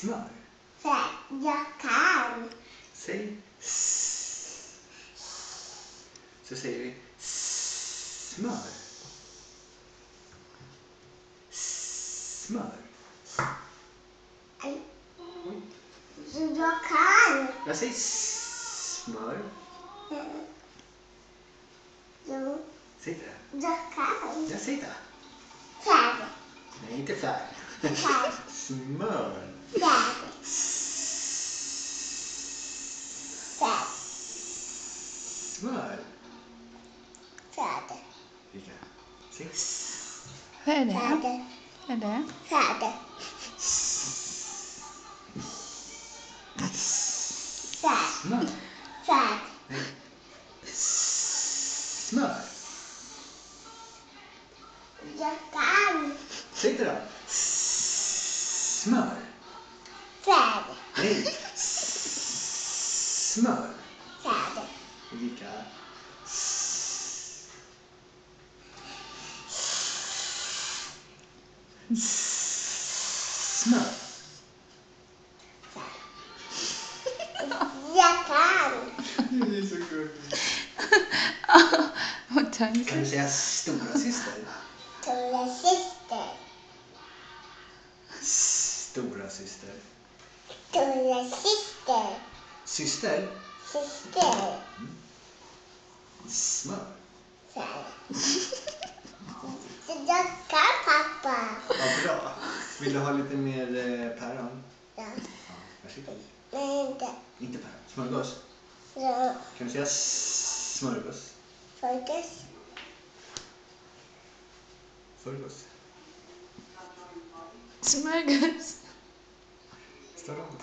smör. Jag kan. Säg s. Så säger vi smör. Smör. Jag kan. Jag säger smör. Säg det. Jag kan. Jag säger det. Färg. Nej, inte färg. Färg. Smör. Färg. Färg. Smör. Färg. Vilka? Säg Vad är det? Färg. Är det? Färg. Färg. smör. Färg. Nej. Smör. Jag kan. Säg det då. Smör. Färg. Nej. Smör. Färg. Vilka? Smör. Jag kan. Det är så gulligt. Och Kan du tanke. säga stora syster? Stora syster. Stora syster. Stora syster. Syster. Syster. Smör. Färg. Jag kan, pappa. Vad bra. Vill du ha lite mer päron? Ja. Ja, varsågod. Men inte. Inte päron. Smörgås. Så. Kan du säga smörgås? Fokus. Smörgås. Smörgås. Start om.